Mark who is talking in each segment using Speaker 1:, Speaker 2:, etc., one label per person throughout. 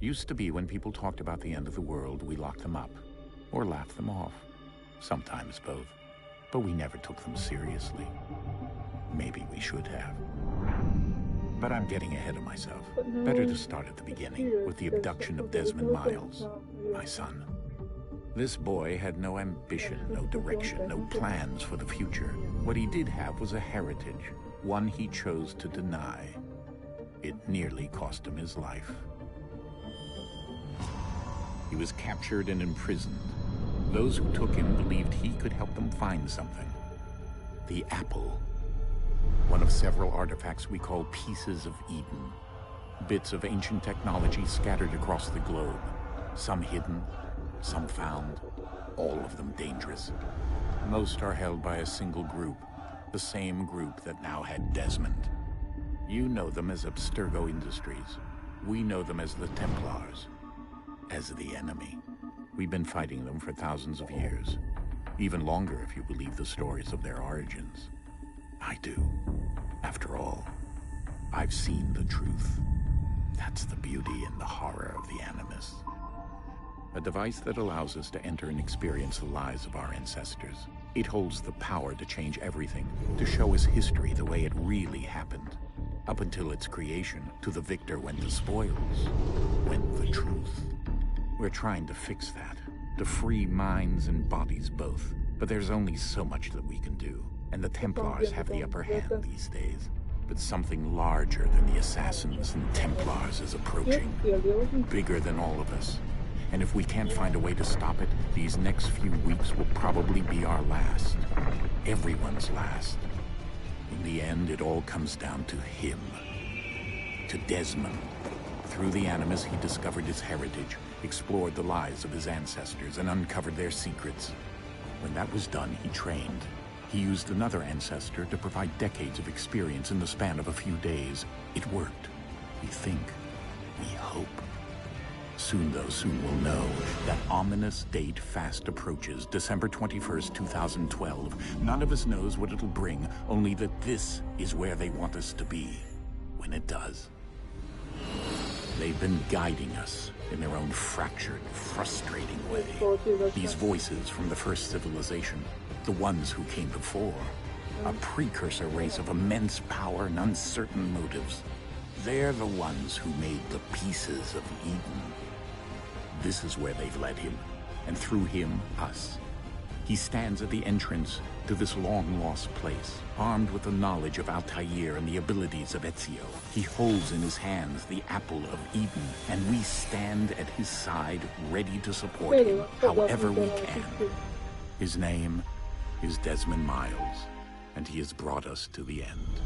Speaker 1: Used to be when people talked about the end of the world, we locked them up. Or laughed them off. Sometimes both. But we never took them seriously. Maybe we should have. But I'm getting ahead of myself. Better to start at the beginning, with the abduction of Desmond Miles, my son. This boy had no ambition, no direction, no plans for the future. What he did have was a heritage, one he chose to deny. It nearly cost him his life. He was captured and imprisoned. Those who took him believed he could help them find something. The apple. One of several artifacts we call pieces of Eden. Bits of ancient technology scattered across the globe. Some hidden, some found, all of them dangerous. Most are held by a single group, the same group that now had Desmond. You know them as Abstergo Industries. We know them as the Templars, as the enemy. We've been fighting them for thousands of years, even longer if you believe the stories of their origins. I do. After all, I've seen the truth. That's the beauty and the horror of the Animus. A device that allows us to enter and experience the lives of our ancestors. It holds the power to change everything, to show us history the way it really happened. Up until its creation, to the victor went the spoils, went the truth. We're trying to fix that, to free minds and bodies both. But there's only so much that we can do, and the Templars have the upper hand these days. But something larger than the Assassins and Templars is approaching, bigger than all of us. And if we can't find a way to stop it, these next few weeks will probably be our last. Everyone's last. In the end, it all comes down to him. To Desmond. Through the Animus, he discovered his heritage, explored the lives of his ancestors, and uncovered their secrets. When that was done, he trained. He used another ancestor to provide decades of experience in the span of a few days. It worked. We think. We hope. Soon, though, soon we'll know. That ominous date fast approaches, December 21st, 2012. None of us knows what it'll bring, only that this is where they want us to be, when it does. They've been guiding us in their own fractured, frustrating way. These voices from the first civilization, the ones who came before, a precursor race of immense power and uncertain motives. They're the ones who made the pieces of Eden. This is where they've led him, and through him, us. He stands at the entrance to this long-lost place, armed with the knowledge of Altair and the abilities of Ezio. He holds in his hands the apple of Eden, and we stand at his side, ready to support him, however we can. His name is Desmond Miles, and he has brought us to the end.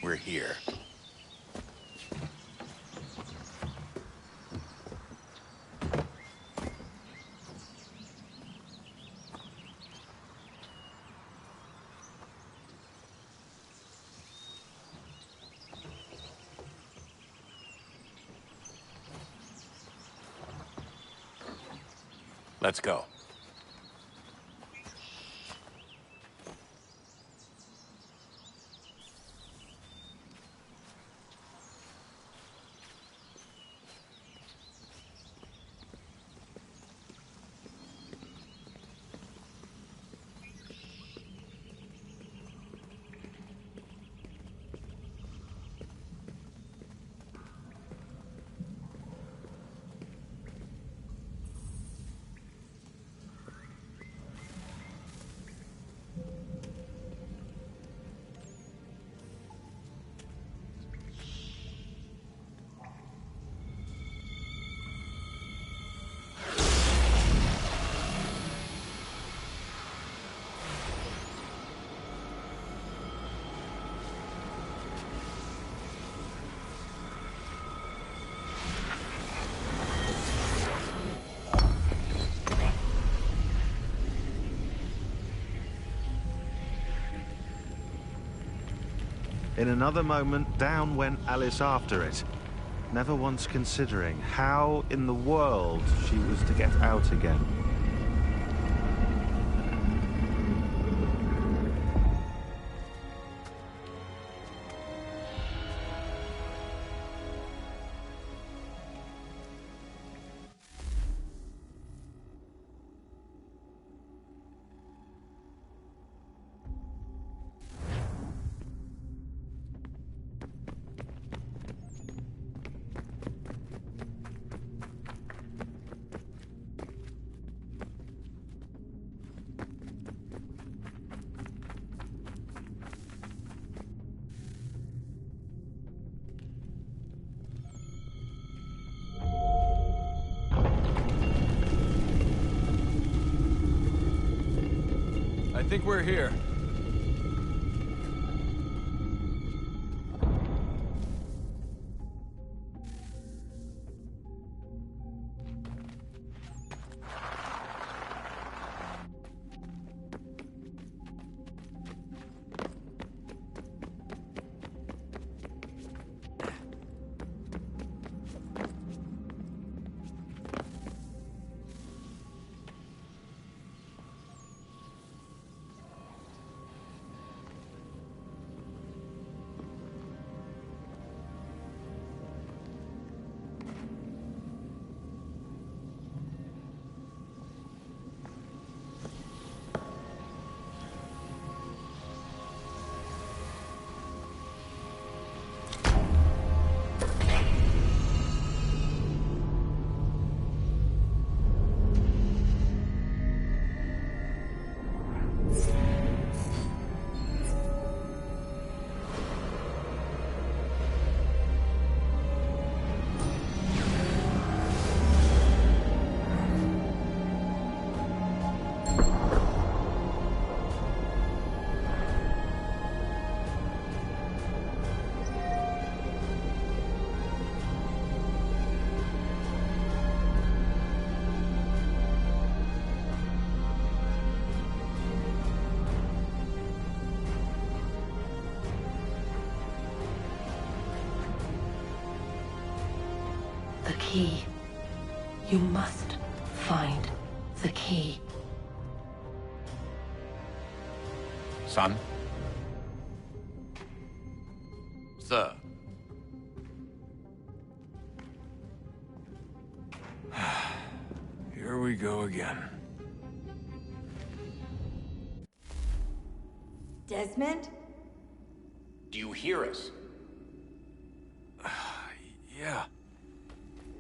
Speaker 1: We're here. Let's go.
Speaker 2: In another moment, down went Alice after it, never once considering how in the world she was to get out again.
Speaker 3: I think we're here.
Speaker 4: The key. You must find the key.
Speaker 1: Son?
Speaker 3: Sir. Here we go again.
Speaker 5: Desmond?
Speaker 1: Do you hear us?
Speaker 3: Yeah.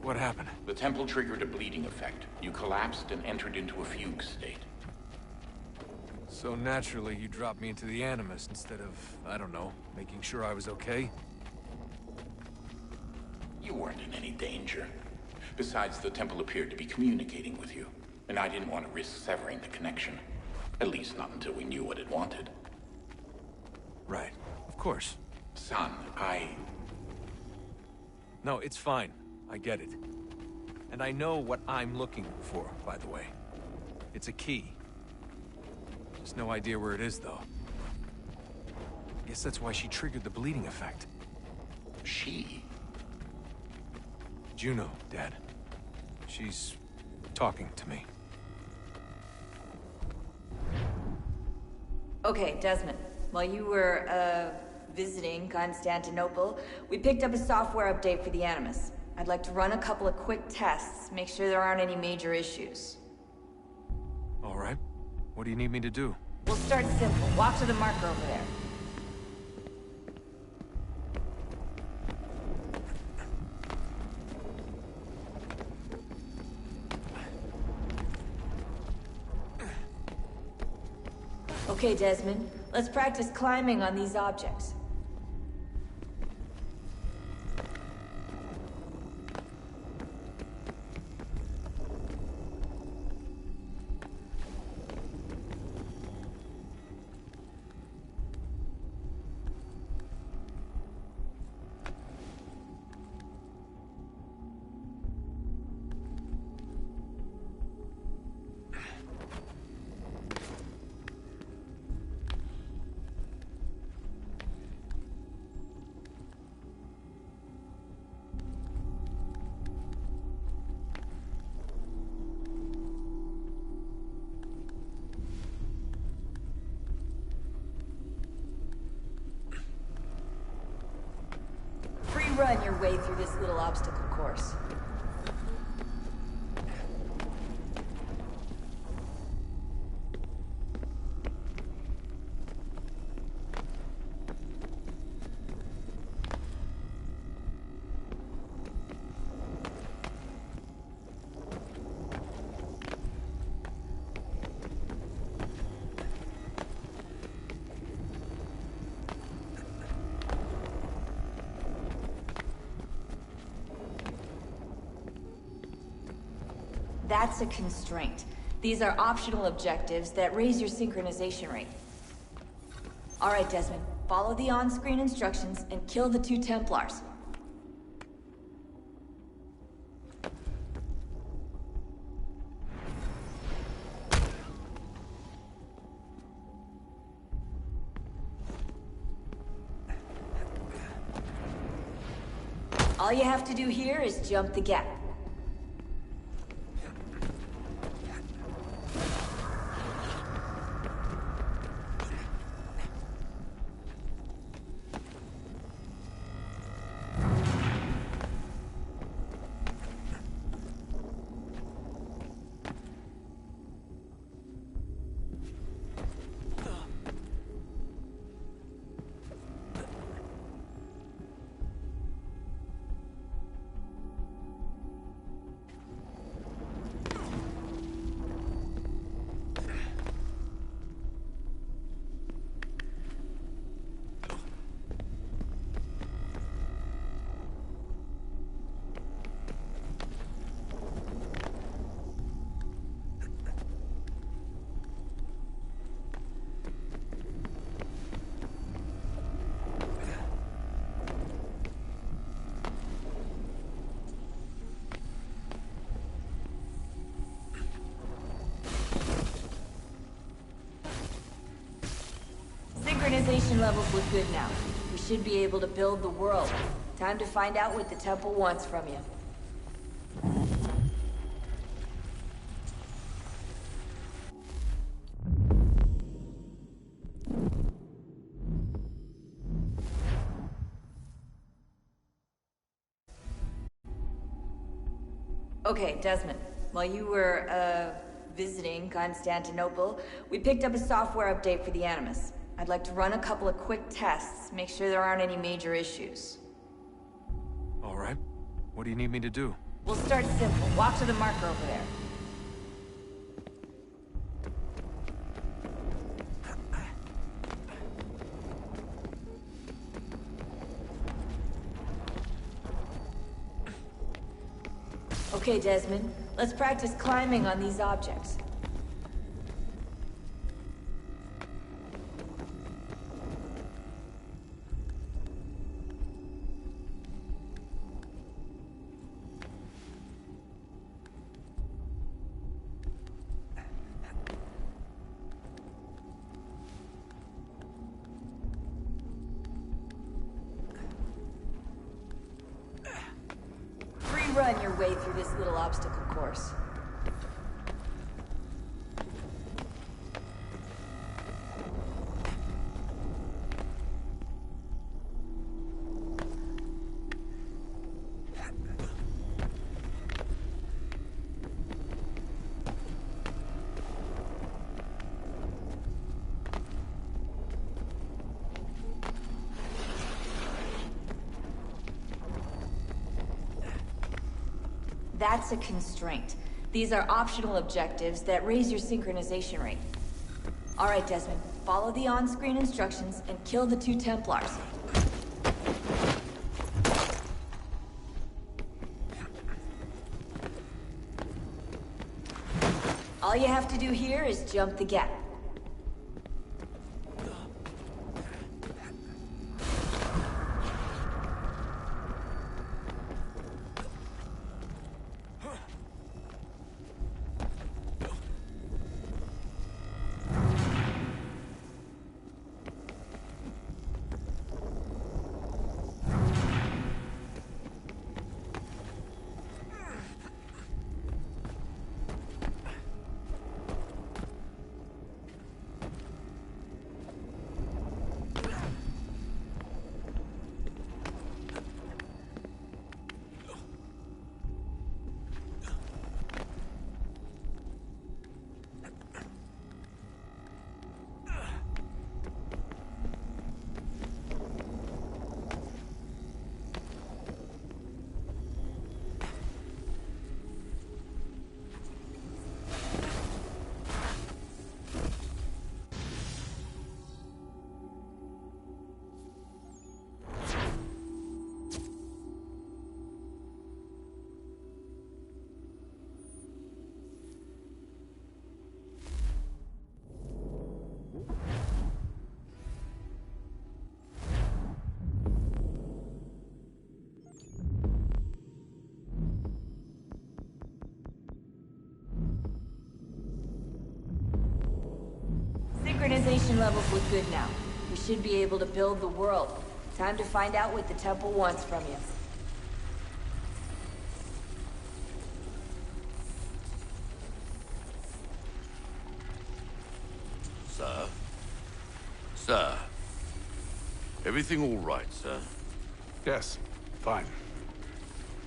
Speaker 3: What happened?
Speaker 1: The temple triggered a bleeding effect. You collapsed and entered into a fugue state.
Speaker 3: So naturally, you dropped me into the Animus instead of, I don't know, making sure I was okay?
Speaker 1: You weren't in any danger. Besides, the temple appeared to be communicating with you, and I didn't want to risk severing the connection. At least not until we knew what it wanted.
Speaker 3: Right. Of course.
Speaker 1: Son,
Speaker 3: No, it's fine. I get it. And I know what I'm looking for, by the way. It's a key. Just no idea where it is, though. Guess that's why she triggered the bleeding effect.
Speaker 1: She?
Speaker 3: Juno, Dad. She's talking to me.
Speaker 5: Okay, Desmond. While you were, visiting Constantinople, we picked up a software update for the Animus. I'd like to run a couple of quick tests, make sure there aren't any major issues.
Speaker 3: All right. What do you need me to do?
Speaker 5: We'll start simple. Walk to the marker over there. Okay, Desmond. Let's practice climbing on these objects. run your way through this little obstacle course. That's a constraint. These are optional objectives that raise your synchronization rate. Alright, Desmond. Follow the on-screen instructions and kill the 2 Templars. All you have to do here is jump the gap. Synchronization levels look good now. We should be able to build the world. Time to find out what the temple wants from you. Okay, Desmond. While you were, visiting Constantinople, we picked up a software update for the Animus. I'd like to run a couple of quick tests, make sure there aren't any major issues.
Speaker 3: All right. What do you need me to do?
Speaker 5: We'll start simple. Walk to the marker over there. Okay, Desmond. Let's practice climbing on these objects. Run your way through this little obstacle course. That's a constraint. These are optional objectives that raise your synchronization rate. Alright, Desmond. Follow the on-screen instructions and kill the 2 Templars. All you have to do here is jump the gap. Organization levels look good now. We should be able to build the world. Time to find out what the temple wants from you.
Speaker 6: Sir? Sir? Everything all right, sir?
Speaker 7: Yes, fine.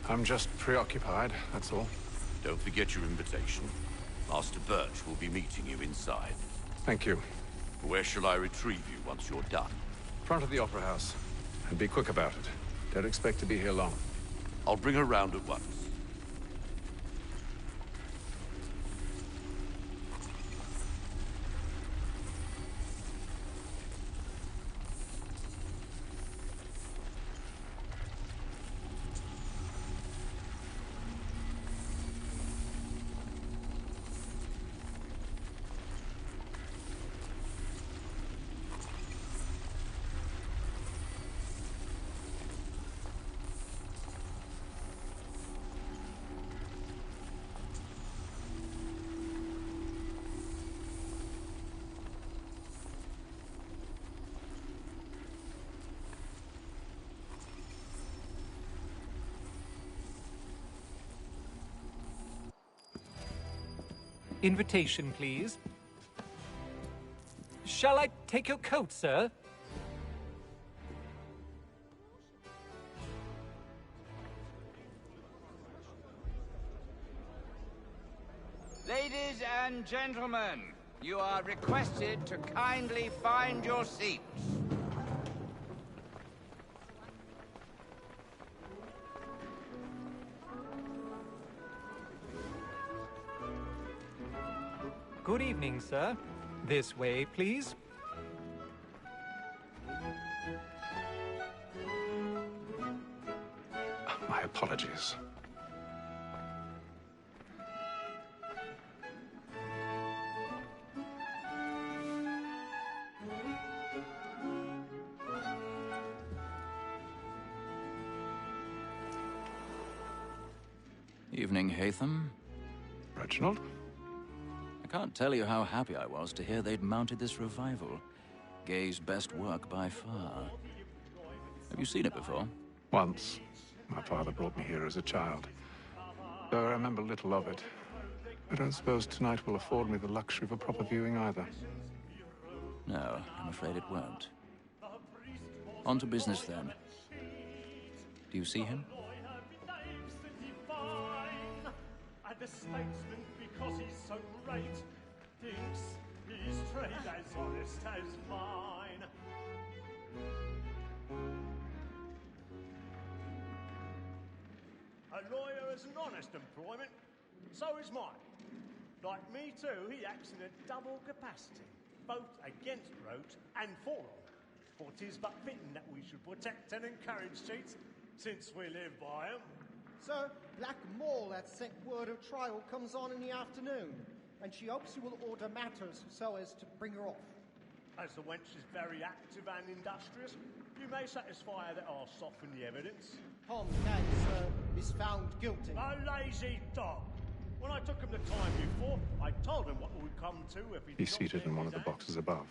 Speaker 7: I'm just preoccupied, that's all.
Speaker 6: Don't forget your invitation. Master Birch will be meeting you inside.
Speaker 7: Thank you.
Speaker 6: Where shall I retrieve you once you're done?
Speaker 7: Front of the Opera House. And be quick about it. Don't expect to be here long.
Speaker 6: I'll bring her round at once.
Speaker 8: Invitation, please. Shall I take your coat, sir?
Speaker 9: Ladies and gentlemen, you are requested to kindly find your seats.
Speaker 8: Good evening, sir. This way, please.
Speaker 7: My apologies.
Speaker 10: Evening, Hatham.
Speaker 7: Reginald?
Speaker 10: I can't tell you how happy I was to hear they'd mounted this revival. Gay's best work by far. Have you seen it before?
Speaker 7: Once. My father brought me here as a child. Though I remember little of it. I don't suppose tonight will afford me the luxury of a proper viewing either.
Speaker 10: No, I'm afraid it won't. On to business then. Do you see him?
Speaker 11: The statesman, because he's so great, thinks his trade as honest as mine. A lawyer is an honest employment, so is mine. Like me too, he acts in a double capacity, both against rogues and for them. For 'tis but fitting that we should protect and encourage cheats, since we live by 'em.
Speaker 12: Sir, Black Mall had sent word of trial comes on in the afternoon, and she hopes you will order matters so as to bring her off.
Speaker 11: As the wench is very active and industrious, you may satisfy her that I'll soften the evidence.
Speaker 12: Tom Kay, sir, is found guilty.
Speaker 11: A lazy dog! When I took him the time before, I told him what would come to if he...
Speaker 7: He's seated in one of the boxes above.